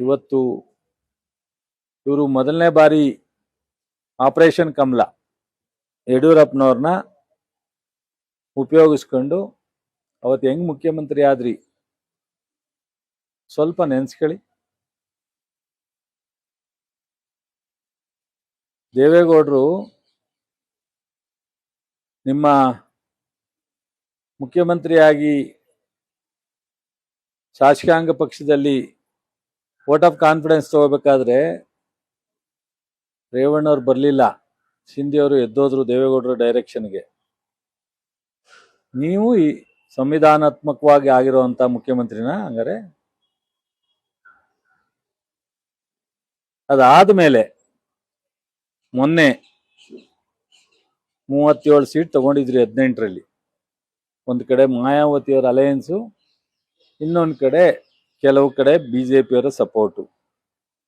ಇವತ್ತು ಇವರು ಮೊದಲನೇ ಬಾರಿ ಆಪರೇಷನ್ ಕಮಲ ಯಡಿಯೂರಪ್ಪನವ್ರನ್ನ ಉಪಯೋಗಿಸ್ಕೊಂಡು ಅವತ್ತು ಹೆಂಗ್ ಮುಖ್ಯಮಂತ್ರಿ ಆದ್ರಿ ಸ್ವಲ್ಪ ನೆನೆಸ್ಕೊಳ್ಳಿ. ದೇವೇಗೌಡರು ನಿಮ್ಮ ಮುಖ್ಯಮಂತ್ರಿಯಾಗಿ ಶಾಸಕಾಂಗ ಪಕ್ಷದಲ್ಲಿ ವೋಟ್ ಆಫ್ ಕಾನ್ಫಿಡೆನ್ಸ್ ತಗೋಬೇಕಾದ್ರೆ ರೇವಣ್ಣವ್ರು ಬರಲಿಲ್ಲ, ಶಿಂದೆಯವರು ಎದ್ದೋದ್ರು ದೇವೇಗೌಡರ ಡೈರೆಕ್ಷನ್ಗೆ. ನೀವು ಈ ಸಂವಿಧಾನಾತ್ಮಕವಾಗಿ ಆಗಿರುವಂತ ಮುಖ್ಯಮಂತ್ರಿನ ಹಂಗಾರೆ. ಅದಾದ್ಮೇಲೆ ಮೊನ್ನೆ 37 ಸೀಟ್ ತಗೊಂಡಿದ್ರಿ 18ರಲ್ಲಿ. ಒಂದು ಕಡೆ ಮಾಯಾವತಿಯವರ ಅಲಯನ್ಸು, ಇನ್ನೊಂದು ಕಡೆ ಕೆಲವು ಕಡೆ ಬಿಜೆಪಿಯವರ ಸಪೋರ್ಟು.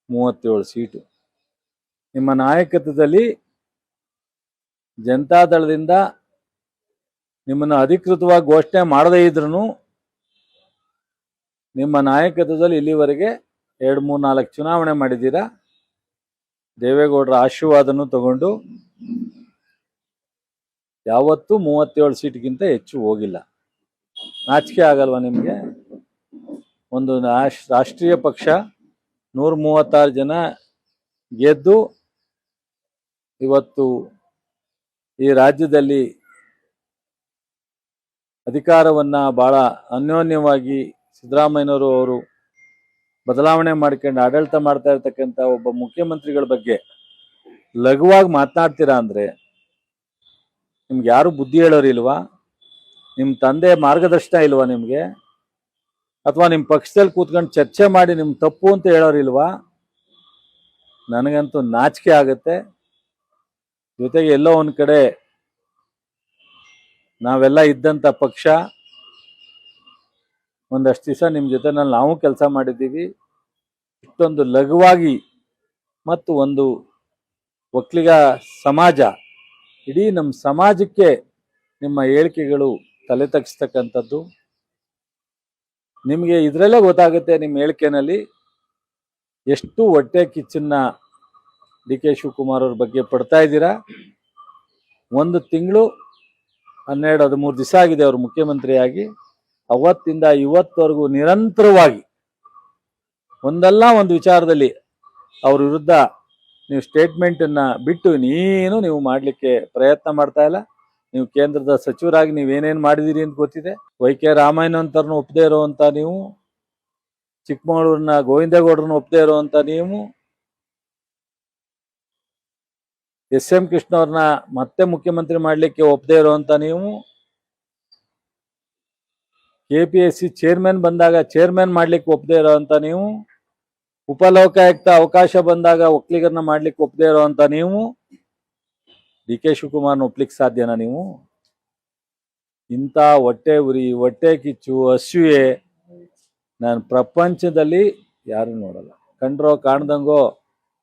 37 ಸೀಟು ನಿಮ್ಮ ನಾಯಕತ್ವದಲ್ಲಿ ಜನತಾದಳದಿಂದ ನಿಮ್ಮನ್ನು ಅಧಿಕೃತವಾಗಿ ಘೋಷಣೆ ಮಾಡದೇ ಇದ್ರೂ ನಿಮ್ಮ ನಾಯಕತ್ವದಲ್ಲಿ ಇಲ್ಲಿವರೆಗೆ 2-3-4 ಚುನಾವಣೆ ಮಾಡಿದ್ದೀರಾ. ದೇವೇಗೌಡರ ಆಶೀರ್ವಾದನೂ ತಗೊಂಡು ಯಾವತ್ತೂ 37 ಸೀಟ್ಗಿಂತ ಹೆಚ್ಚು ಹೋಗಿಲ್ಲ. ನಾಚಿಕೆ ಆಗಲ್ವಾ ನಿಮಗೆ? ಒಂದು ರಾಷ್ಟ್ರೀಯ ಪಕ್ಷ 136 ಜನ ಗೆದ್ದು ಇವತ್ತು ಈ ರಾಜ್ಯದಲ್ಲಿ ಅಧಿಕಾರವನ್ನ ಬಹಳ ಅನ್ಯೋನ್ಯವಾಗಿ ಸಿದ್ದರಾಮಯ್ಯನವರು ಅವರು ಬದಲಾವಣೆ ಮಾಡ್ಕೊಂಡು ಆಡಳಿತ ಮಾಡ್ತಾ ಇರ್ತಕ್ಕಂಥ ಒಬ್ಬ ಮುಖ್ಯಮಂತ್ರಿಗಳ ಬಗ್ಗೆ ಲಘುವಾಗಿ ಮಾತನಾಡ್ತೀರಾ ಅಂದ್ರೆ ನಿಮ್ಗೆ ಯಾರು ಬುದ್ಧಿ ಹೇಳೋರಿಲ್ವಾ? ನಿಮ್ಮ ತಂದೆ ಮಾರ್ಗದರ್ಶನ ಇಲ್ವಾ ನಿಮ್ಗೆ? ಅಥವಾ ನಿಮ್ಮ ಪಕ್ಷದಲ್ಲಿ ಕೂತ್ಕೊಂಡು ಚರ್ಚೆ ಮಾಡಿ ನಿಮ್ ತಪ್ಪು ಅಂತ ಹೇಳೋರಿಲ್ವಾ? ನನಗಂತೂ ನಾಚಿಕೆ ಆಗುತ್ತೆ. ಜೊತೆಗೆ ಎಲ್ಲೋ ಒಂದ್ ಕಡೆ ನಾವೆಲ್ಲ ಇದ್ದಂತ ಪಕ್ಷ, ಒಂದಷ್ಟು ದಿವಸ ನಿಮ್ಮ ಜೊತೆನಲ್ಲಿ ನಾವು ಕೆಲಸ ಮಾಡಿದ್ದೀವಿ. ಇಷ್ಟೊಂದು ಲಘುವಾಗಿ ಮತ್ತು ಒಂದು ಒಕ್ಕಲಿಗ ಸಮಾಜ, ಇಡೀ ನಮ್ಮ ಸಮಾಜಕ್ಕೆ ನಿಮ್ಮ ಹೇಳಿಕೆಗಳು ತಲೆ ತಗ್ಗಿಸ್ತಕ್ಕಂಥದ್ದು. ನಿಮಗೆ ಇದರಲ್ಲೇ ಗೊತ್ತಾಗುತ್ತೆ ನಿಮ್ಮ ಹೇಳಿಕೆನಲ್ಲಿ ಎಷ್ಟು ಹೊಟ್ಟೆ ಕಿಚ್ಚನ್ನ ಡಿ ಕೆ ಶಿವಕುಮಾರ್ ಅವ್ರ ಬಗ್ಗೆ ಪಡ್ತಾ ಇದ್ದೀರಾ. 1 ತಿಂಗಳು 12-13 ದಿವಸ ಆಗಿದೆ ಅವರು ಮುಖ್ಯಮಂತ್ರಿಯಾಗಿ. ಅವತ್ತಿಂದ ಇವತ್ತವರೆಗೂ ನಿರಂತರವಾಗಿ ಒಂದಲ್ಲ ಒಂದು ವಿಚಾರದಲ್ಲಿ ಅವ್ರ ವಿರುದ್ಧ ನೀವು ಸ್ಟೇಟ್ಮೆಂಟನ್ನ ಬಿಟ್ಟು ನೀವು ಮಾಡಲಿಕ್ಕೆ ಪ್ರಯತ್ನ ಮಾಡ್ತಾ ಇಲ್ಲ. ನೀವು ಕೇಂದ್ರದ ಸಚಿವರಾಗಿ ನೀವೇನೇನು ಮಾಡಿದಿರಿ ಅಂತ ಗೊತ್ತಿದೆ. ವೈ.ಕೆ. ರಾಮಯ್ಯನ ಅಂತರನ್ನು ಒಪ್ಪದೇ ಇರುವಂತ ನೀವು, ಚಿಕ್ಕಮಗಳೂರಿನ ಗೋವಿಂದೇಗೌಡರನ್ನ ಒಪ್ಪದೇ ಇರುವಂತ ನೀವು, ಎಸ್.ಎಂ. ಕೃಷ್ಣ ಅವ್ರನ್ನ ಮತ್ತೆ ಮುಖ್ಯಮಂತ್ರಿ ಮಾಡ್ಲಿಕ್ಕೆ ಒಪ್ಪದೇ ಇರುವಂತ ನೀವು, KPSC ಚೇರ್ಮನ್ ಬಂದಾಗ ಚೇರ್ಮನ್ ಮಾಡ್ಲಿಕ್ಕೆ ಒಪ್ಪದೇ ಇರುವಂತ ನೀವು, ಉಪಲೋಕಾಯುಕ್ತ ಅವಕಾಶ ಬಂದಾಗ ಒಕ್ಕಲಿಗರನ್ನ ಮಾಡ್ಲಿಕ್ಕೆ ಒಪ್ಪದೇ ಇರುವಂತ ನೀವು, ಡಿ ಕೆ ಶಿವಕುಮಾರ್ನ ಒಪ್ಲಿಕ್ಕೆ ಸಾಧ್ಯನಾ ನೀವು? ಇಂಥ ಹೊಟ್ಟೆ ಉರಿ, ಹೊಟ್ಟೆ ಕಿಚ್ಚು, ಅಸೂಯೆ ನಾನು ಪ್ರಪಂಚದಲ್ಲಿ ಯಾರು ನೋಡಲ್ಲ. ಕಂಡ್ರೋ ಕಾಣ್ದಂಗೋ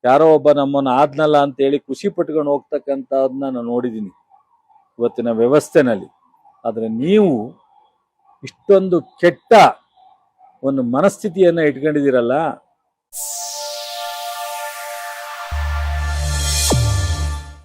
ಯಾರೋ ಒಬ್ಬ ನಮ್ಮನ್ನು ಆದ್ನಲ್ಲ ಅಂತೇಳಿ ಖುಷಿ ಪಟ್ಕೊಂಡು ಹೋಗ್ತಕ್ಕಂಥದನ್ನ ನಾನು ನೋಡಿದ್ದೀನಿ ಇವತ್ತಿನ ವ್ಯವಸ್ಥೆನಲ್ಲಿ. ಆದರೆ ನೀವು ಇಷ್ಟೊಂದು ಕೆಟ್ಟ ಒಂದು ಮನಸ್ಥಿತಿಯನ್ನು ಇಟ್ಕೊಂಡಿದ್ದೀರಲ್ಲ,